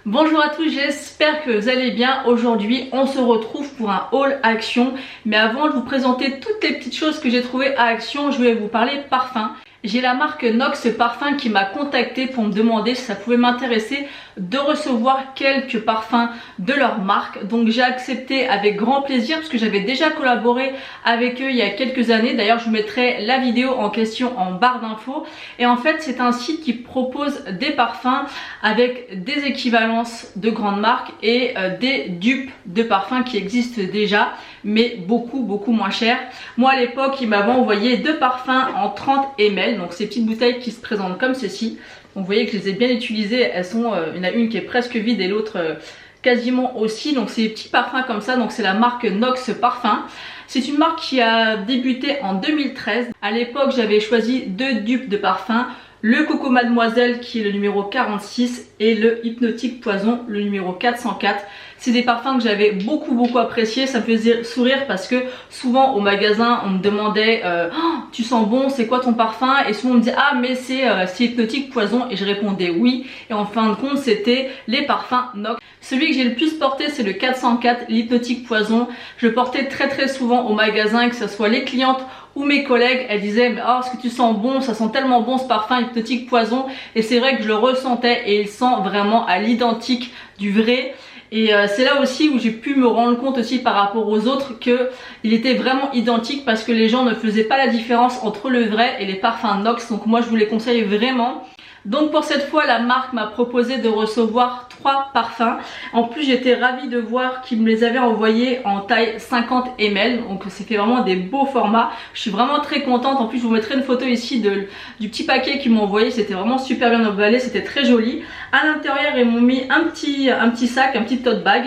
Bonjour à tous, j'espère que vous allez bien. Aujourd'hui on se retrouve pour un haul Action. Mais avant de vous présenter toutes les petites choses que j'ai trouvées à Action, je vais vous parler parfum. J'ai la marque Nox Parfum qui m'a contacté pour me demander si ça pouvait m'intéresser de recevoir quelques parfums de leur marque. Donc j'ai accepté avec grand plaisir parce que j'avais déjà collaboré avec eux il y a quelques années. D'ailleurs je vous mettrai la vidéo en question en barre d'infos. Et en fait c'est un site qui propose des parfums avec des équivalences de grandes marques et des dupes de parfums qui existent déjà, mais beaucoup moins cher. Moi à l'époque ils m'avaient envoyé deux parfums en 30 ml, donc ces petites bouteilles qui se présentent comme ceci. Donc vous voyez que je les ai bien utilisées, elles sont, il y en a une qui est presque vide et l'autre quasiment aussi. Donc c'est des petits parfums comme ça, donc c'est la marque Nox Parfum. C'est une marque qui a débuté en 2013. À l'époque j'avais choisi deux dupes de parfums. Le Coco Mademoiselle qui est le numéro 46 et le Hypnotique Poison le numéro 404. C'est des parfums que j'avais beaucoup apprécié. Ça me faisait sourire parce que souvent au magasin on me demandait oh, tu sens bon, c'est quoi ton parfum? Et souvent on me disait ah mais c'est Hypnotique Poison, et je répondais oui. Et en fin de compte c'était les parfums Nox. Celui que j'ai le plus porté c'est le 404, l'Hypnotique Poison. Je le portais très souvent au magasin, que ce soit les clientes ou mes collègues, elles disaient mais oh, est-ce que tu sens bon, ça sent tellement bon ce parfum Hypnotique Poison. Et c'est vrai que je le ressentais et il sent vraiment à l'identique du vrai. Et c'est là aussi où j'ai pu me rendre compte aussi par rapport aux autres que il était vraiment identique, parce que les gens ne faisaient pas la différence entre le vrai et les parfums Nox. Donc moi je vous les conseille vraiment. Donc pour cette fois la marque m'a proposé de recevoir 3 parfums. En plus j'étais ravie de voir qu'ils me les avaient envoyés en taille 50 ml. Donc c'était vraiment des beaux formats. Je suis vraiment très contente. En plus je vous mettrai une photo ici du petit paquet qu'ils m'ont envoyé. C'était vraiment super bien emballé, c'était très joli. À l'intérieur ils m'ont mis un petit sac, un petit tote bag,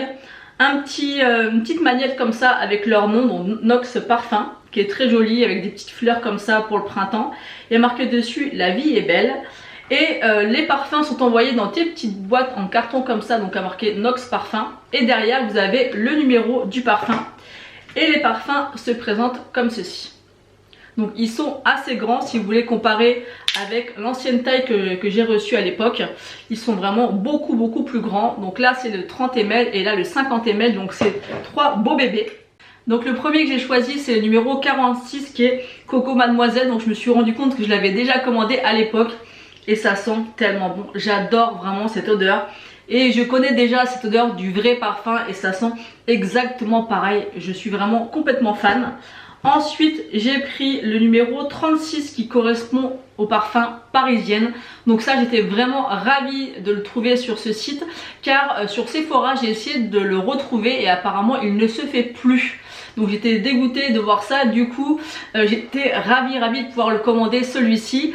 une petite magnette comme ça avec leur nom, donc Nox Parfum, qui est très joli avec des petites fleurs comme ça pour le printemps. Il y a marqué dessus la vie est belle. Et les parfums sont envoyés dans des petites boîtes en carton comme ça, donc à marquer Nox Parfum. Et derrière vous avez le numéro du parfum. Et les parfums se présentent comme ceci. Donc ils sont assez grands si vous voulez comparer avec l'ancienne taille que j'ai reçue à l'époque. Ils sont vraiment beaucoup plus grands. Donc là c'est le 30 ml et là le 50 ml, donc c'est 3 beaux bébés. Donc le premier que j'ai choisi c'est le numéro 46 qui est Coco Mademoiselle. Donc je me suis rendu compte que je l'avais déjà commandé à l'époque. Et ça sent tellement bon, j'adore vraiment cette odeur. Et je connais déjà cette odeur du vrai parfum et ça sent exactement pareil. Je suis vraiment complètement fan. Ensuite j'ai pris le numéro 36 qui correspond au parfum Parisienne. Donc ça j'étais vraiment ravie de le trouver sur ce site, car sur Sephora j'ai essayé de le retrouver et apparemment il ne se fait plus. Donc j'étais dégoûtée de voir ça. Du coup j'étais ravie de pouvoir le commander, celui-ci.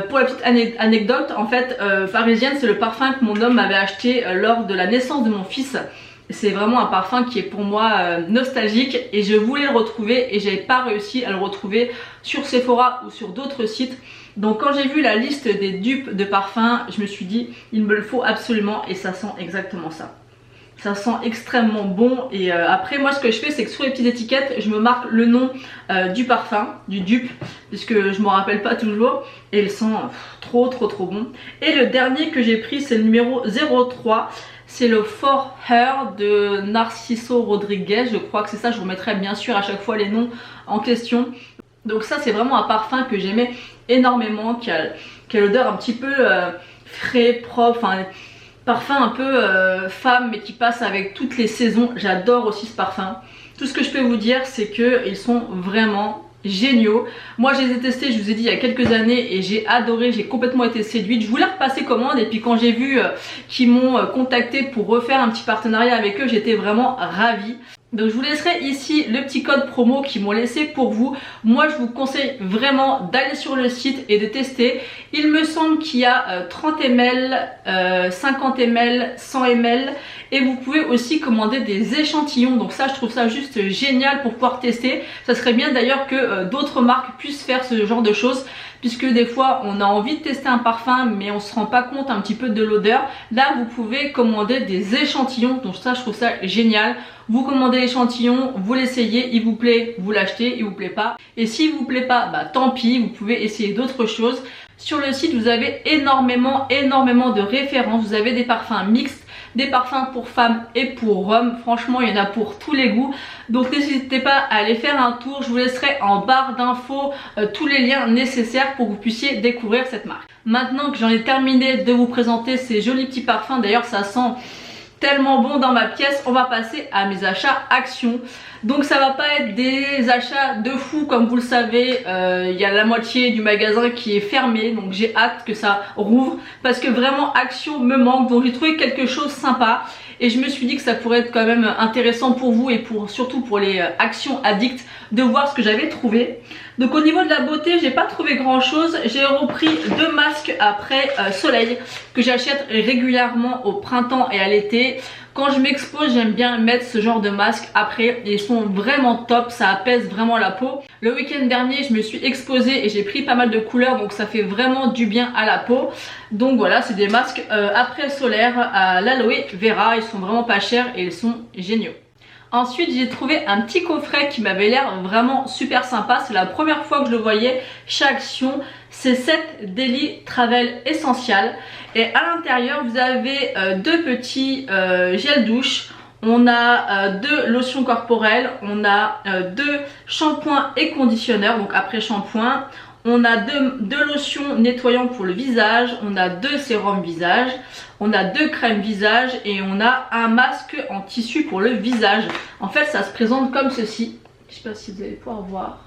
Pour la petite anecdote, en fait Parisienne c'est le parfum que mon homme m'avait acheté lors de la naissance de mon fils. C'est vraiment un parfum qui est pour moi nostalgique et je voulais le retrouver et j'avais pas réussi à le retrouver sur Sephora ou sur d'autres sites. Donc quand j'ai vu la liste des dupes de parfums, je me suis dit il me le faut absolument, et ça sent exactement ça. Ça sent extrêmement bon. Et après moi ce que je fais c'est que sur les petites étiquettes je me marque le nom du parfum, du dupe, puisque je me rappelle pas toujours. Et il sent trop bon. Et le dernier que j'ai pris c'est le numéro 03. C'est le For Her de Narciso Rodriguez, je crois que c'est ça. Je vous mettrai bien sûr à chaque fois les noms en question. Donc ça c'est vraiment un parfum que j'aimais énormément, qui a l'odeur un petit peu frais, propre, enfin parfum un peu femme mais qui passe avec toutes les saisons. J'adore aussi ce parfum. Tout ce que je peux vous dire c'est qu'ils sont vraiment géniaux. Moi je les ai testés, je vous ai dit, il y a quelques années et j'ai adoré, j'ai complètement été séduite. Je voulais repasser commande et puis quand j'ai vu qu'ils m'ont contacté pour refaire un petit partenariat avec eux, j'étais vraiment ravie. Donc je vous laisserai ici le petit code promo qu'ils m'ont laissé pour vous. Moi je vous conseille vraiment d'aller sur le site et de tester. Il me semble qu'il y a 30 ml, 50 ml, 100 ml. Et vous pouvez aussi commander des échantillons. Donc ça je trouve ça juste génial pour pouvoir tester. Ça serait bien d'ailleurs que d'autres marques puissent faire ce genre de choses, puisque des fois on a envie de tester un parfum mais on se rend pas compte un petit peu de l'odeur. Là vous pouvez commander des échantillons, donc ça je trouve ça génial. Vous commandez l'échantillon, vous l'essayez, il vous plaît, vous l'achetez, il vous plaît pas. Et s'il vous plaît pas, bah tant pis, vous pouvez essayer d'autres choses. Sur le site, vous avez énormément de références. Vous avez des parfums mixtes, des parfums pour femmes et pour hommes. Franchement, il y en a pour tous les goûts. Donc n'hésitez pas à aller faire un tour. Je vous laisserai en barre d'infos tous les liens nécessaires pour que vous puissiez découvrir cette marque. Maintenant que j'en ai terminé de vous présenter ces jolis petits parfums, d'ailleurs ça sent tellement bon dans ma pièce, on va passer à mes achats Action. Donc ça va pas être des achats de fou, comme vous le savez, il y a la moitié du magasin qui est fermé, donc j'ai hâte que ça rouvre parce que vraiment Action me manque. Donc j'ai trouvé quelque chose sympa et je me suis dit que ça pourrait être quand même intéressant pour vous et surtout pour les Action addicts de voir ce que j'avais trouvé. Donc au niveau de la beauté, j'ai pas trouvé grand chose. J'ai repris 2 masques après soleil que j'achète régulièrement au printemps et à l'été. Quand je m'expose, j'aime bien mettre ce genre de masque après. Ils sont vraiment top, ça apaise vraiment la peau. Le week-end dernier, je me suis exposée et j'ai pris pas mal de couleurs, donc ça fait vraiment du bien à la peau. Donc voilà, c'est des masques après solaire à l'aloe vera. Ils sont vraiment pas chers et ils sont géniaux. Ensuite, j'ai trouvé un petit coffret qui m'avait l'air vraiment super sympa. C'est la première fois que je le voyais chez Action. C'est 7 Daily Travel Essential. Et à l'intérieur, vous avez 2 petits gels douche. On a 2 lotions corporelles. On a 2 shampoings et conditionneurs, donc après shampoing. On a 2 lotions nettoyantes pour le visage, on a 2 sérums visage, on a 2 crèmes visage et on a un masque en tissu pour le visage. En fait, ça se présente comme ceci. Je sais pas si vous allez pouvoir voir.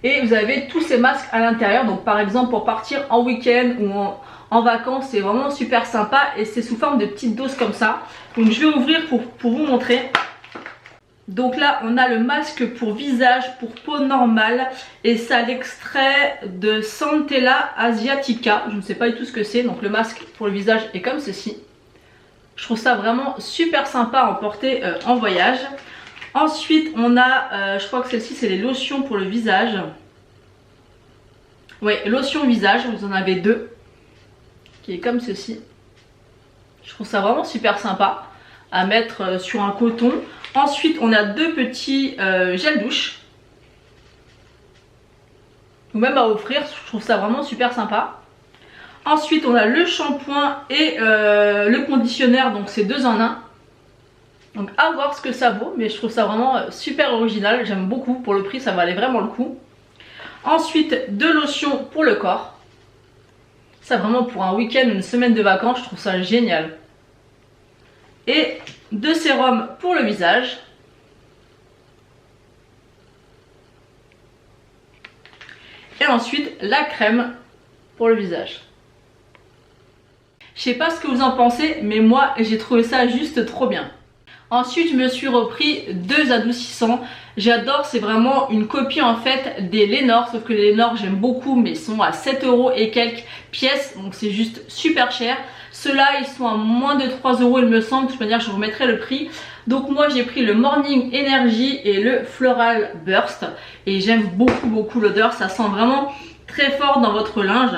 Et vous avez tous ces masques à l'intérieur. Donc par exemple pour partir en week-end ou en vacances, c'est vraiment super sympa et c'est sous forme de petites doses comme ça. Donc je vais ouvrir pour vous montrer. Donc là on a le masque pour visage, pour peau normale et ça l'extrait de Centella asiatica. Je ne sais pas du tout ce que c'est. Donc le masque pour le visage est comme ceci. Je trouve ça vraiment super sympa à emporter en voyage. Ensuite on a, je crois que celle-ci c'est les lotions pour le visage. Oui, lotion visage, vous en avez 2 qui est comme ceci. Je trouve ça vraiment super sympa à mettre sur un coton. Ensuite on a 2 petits gels douche ou même à offrir, je trouve ça vraiment super sympa. Ensuite on a le shampoing et le conditionneur, donc c'est 2 en 1. Donc à voir ce que ça vaut, mais je trouve ça vraiment super original, j'aime beaucoup. Pour le prix ça valait vraiment le coup. Ensuite 2 lotions pour le corps. Ça vraiment pour un week-end, une semaine de vacances, je trouve ça génial. Et 2 sérums pour le visage. Et ensuite la crème pour le visage. Je sais pas ce que vous en pensez, mais moi j'ai trouvé ça juste trop bien. Ensuite je me suis repris 2 adoucissants. J'adore, c'est vraiment une copie en fait des Lénore, sauf que les Lénore j'aime beaucoup mais ils sont à 7 € et quelques pièces, donc c'est juste super cher. Ceux-là ils sont à moins de 3 € il me semble, de toute manière je vous remettrai le prix. Donc moi j'ai pris le Morning Energy et le Floral Burst et j'aime beaucoup l'odeur, ça sent vraiment très fort dans votre linge.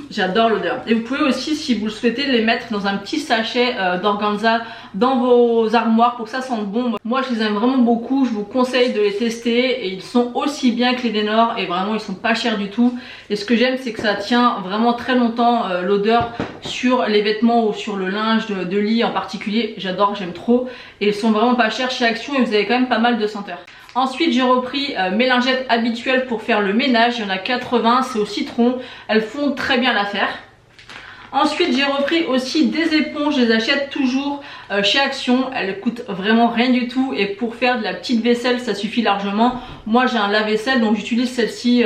J'adore l'odeur. Et vous pouvez aussi, si vous le souhaitez, les mettre dans un petit sachet d'organza dans vos armoires pour que ça sente bon. Moi je les aime vraiment beaucoup, je vous conseille de les tester et ils sont aussi bien que les Lénore et vraiment ils sont pas chers du tout. Et ce que j'aime c'est que ça tient vraiment très longtemps l'odeur sur les vêtements ou sur le linge de lit en particulier. J'adore, j'aime trop et ils sont vraiment pas chers chez Action et vous avez quand même pas mal de senteurs. Ensuite j'ai repris mes lingettes habituelles pour faire le ménage, il y en a 80, c'est au citron, elles font très bien l'affaire. Ensuite j'ai repris aussi des éponges, je les achète toujours chez Action, elles coûtent vraiment rien du tout et pour faire de la petite vaisselle ça suffit largement. Moi j'ai un lave-vaisselle donc j'utilise celle-ci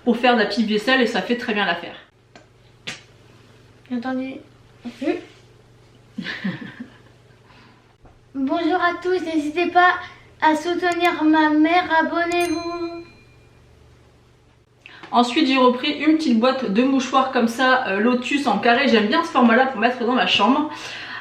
pour faire de la petite vaisselle et ça fait très bien l'affaire. Bien entendu. Bonjour à tous, n'hésitez pas à soutenir ma mère, abonnez-vous. Ensuite j'ai repris une petite boîte de mouchoirs comme ça, Lotus en carré, j'aime bien ce format là pour mettre dans ma chambre.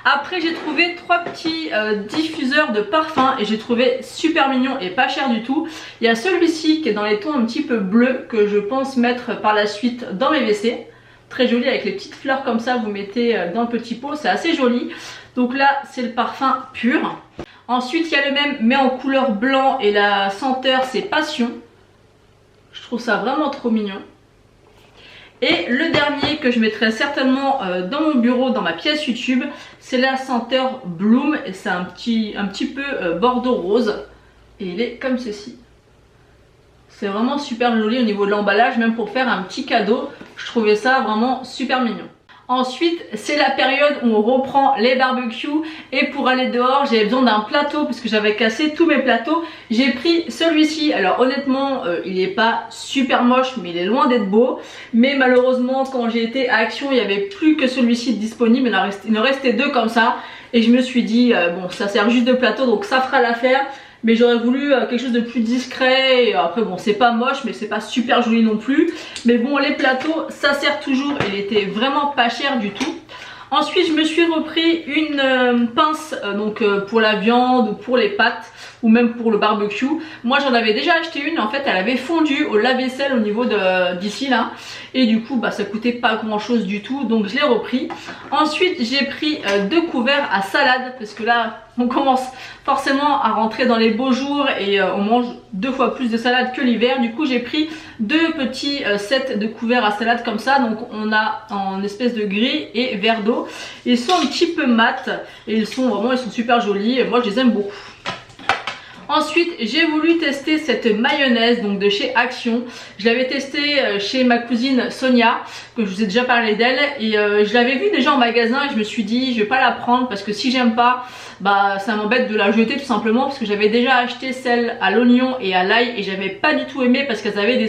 Après j'ai trouvé 3 petits diffuseurs de parfum et j'ai trouvé super mignon et pas cher du tout. Il y a celui-ci qui est dans les tons un petit peu bleus que je pense mettre par la suite dans mes WC. Très joli avec les petites fleurs comme ça, vous mettez dans le petit pot, c'est assez joli. Donc là c'est le parfum pur. Ensuite il y a le même mais en couleur blanc et la senteur c'est passion. Je trouve ça vraiment trop mignon. Et le dernier que je mettrai certainement dans mon bureau, dans ma pièce YouTube, c'est la senteur Bloom. Et c'est un petit peu bordeaux rose. Et il est comme ceci. C'est vraiment super joli au niveau de l'emballage, même pour faire un petit cadeau. Je trouvais ça vraiment super mignon. Ensuite, c'est la période où on reprend les barbecues et pour aller dehors, j'avais besoin d'un plateau parce que j'avais cassé tous mes plateaux. J'ai pris celui-ci. Alors honnêtement, il n'est pas super moche, mais il est loin d'être beau. Mais malheureusement, quand j'ai été à Action, il n'y avait plus que celui-ci disponible. Il en restait deux comme ça. Et je me suis dit, bon, ça sert juste de plateau, donc ça fera l'affaire. Mais j'aurais voulu quelque chose de plus discret. Et après bon, c'est pas moche mais c'est pas super joli non plus. Mais bon, les plateaux ça sert toujours. Il était vraiment pas cher du tout. Ensuite je me suis repris une pince pour la viande ou pour les pâtes ou même pour le barbecue. Moi j'en avais déjà acheté une, en fait elle avait fondu au lave-vaisselle au niveau d'ici là. Et du coup bah, ça coûtait pas grand chose du tout, donc je l'ai repris. Ensuite j'ai pris deux couverts à salade parce que là on commence forcément à rentrer dans les beaux jours et on mange 2 fois plus de salade que l'hiver. Du coup j'ai pris deux petits sets de couverts à salade comme ça. Donc on a en espèce de gris et vert d'eau. Ils sont un petit peu mat et ils sont super jolis et moi je les aime beaucoup. Ensuite j'ai voulu tester cette mayonnaise donc de chez Action. Je l'avais testée chez ma cousine Sonia, que je vous ai déjà parlé d'elle, et je l'avais vue déjà en magasin et je me suis dit je vais pas la prendre parce que si j'aime pas, bah ça m'embête de la jeter tout simplement, parce que j'avais déjà acheté celle à l'oignon et à l'ail et j'avais pas du tout aimé parce qu'elles avaient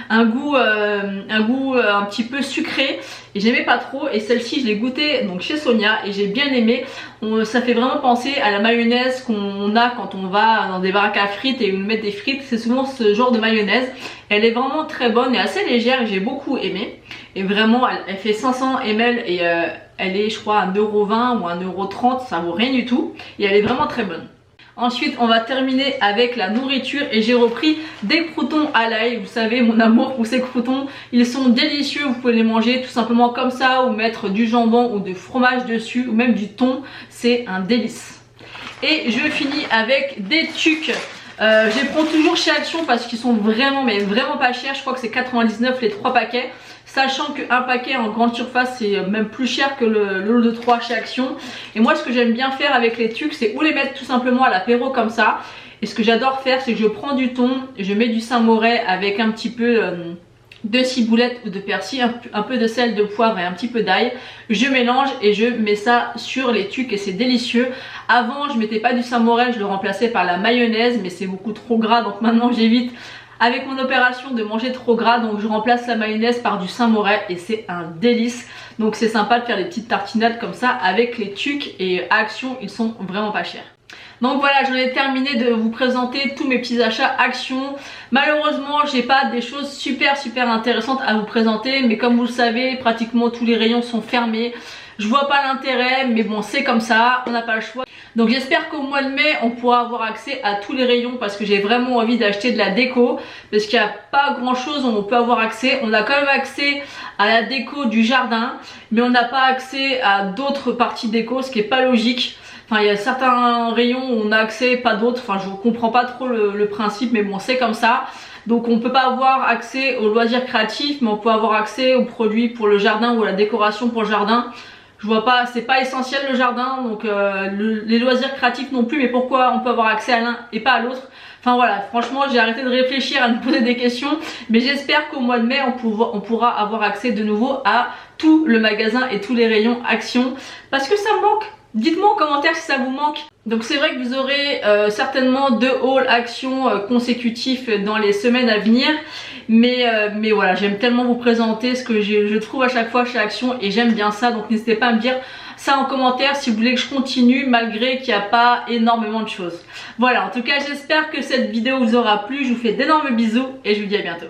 un goût un petit peu sucré et j'aimais pas trop. Et celle-ci je l'ai goûtée donc chez Sonia et j'ai bien aimé. Ça fait vraiment penser à la mayonnaise qu'on a quand on va dans des baraques à frites et on met des frites. C'est souvent ce genre de mayonnaise. Elle est vraiment très bonne et assez légère et j'ai beaucoup aimé. Et vraiment elle fait 500 ml et elle est je crois à 1,20 € ou 1,30 €, ça vaut rien du tout. Et elle est vraiment très bonne. Ensuite on va terminer avec la nourriture et j'ai repris des croûtons à l'ail. Vous savez mon amour pour ces croûtons, ils sont délicieux. Vous pouvez les manger tout simplement comme ça ou mettre du jambon ou du fromage dessus ou même du thon, c'est un délice. Et je finis avec des tucs. Je les prends toujours chez Action parce qu'ils sont vraiment pas chers. Je crois que c'est 99 les 3 paquets. Sachant qu'un paquet en grande surface c'est même plus cher que le lot de 3 chez Action. Et moi ce que j'aime bien faire avec les tucs, c'est ou les mettre tout simplement à l'apéro comme ça. Et ce que j'adore faire, c'est que je prends du thon, je mets du Saint-Moré avec un petit peu de ciboulette ou de persil, un peu de sel, de poivre et un petit peu d'ail. Je mélange et je mets ça sur les tucs et c'est délicieux. Avant je mettais pas du Saint-Moré, je le remplaçais par la mayonnaise mais c'est beaucoup trop gras, donc maintenant j'évite avec mon opération de manger trop gras, donc je remplace la mayonnaise par du Saint-Moré et c'est un délice. Donc c'est sympa de faire des petites tartinades comme ça avec les tucs et à Action ils sont vraiment pas chers. Donc voilà, j'en ai terminé de vous présenter tous mes petits achats Action. Malheureusement j'ai pas des choses super intéressantes à vous présenter, mais comme vous le savez pratiquement tous les rayons sont fermés. Je vois pas l'intérêt mais bon c'est comme ça, on n'a pas le choix. Donc j'espère qu'au mois de mai on pourra avoir accès à tous les rayons parce que j'ai vraiment envie d'acheter de la déco. Parce qu'il n'y a pas grand chose où on peut avoir accès. On a quand même accès à la déco du jardin, mais on n'a pas accès à d'autres parties déco, ce qui est pas logique. Enfin il y a certains rayons où on a accès, pas d'autres. Enfin je comprends pas trop le principe, mais bon c'est comme ça. Donc on peut pas avoir accès aux loisirs créatifs, mais on peut avoir accès aux produits pour le jardin ou à la décoration pour le jardin. Je vois pas, c'est pas essentiel le jardin, donc les loisirs créatifs non plus, mais pourquoi on peut avoir accès à l'un et pas à l'autre? Enfin voilà, franchement j'ai arrêté de réfléchir à me poser des questions, mais j'espère qu'au mois de mai on pourra avoir accès de nouveau à tout le magasin et tous les rayons Action, parce que ça me manque. Dites-moi en commentaire si ça vous manque. Donc c'est vrai que vous aurez certainement 2 hauls Action consécutifs dans les semaines à venir. Mais voilà, j'aime tellement vous présenter ce que je trouve à chaque fois chez Action et j'aime bien ça. Donc n'hésitez pas à me dire ça en commentaire si vous voulez que je continue malgré qu'il n'y a pas énormément de choses. Voilà, en tout cas j'espère que cette vidéo vous aura plu. Je vous fais d'énormes bisous et je vous dis à bientôt.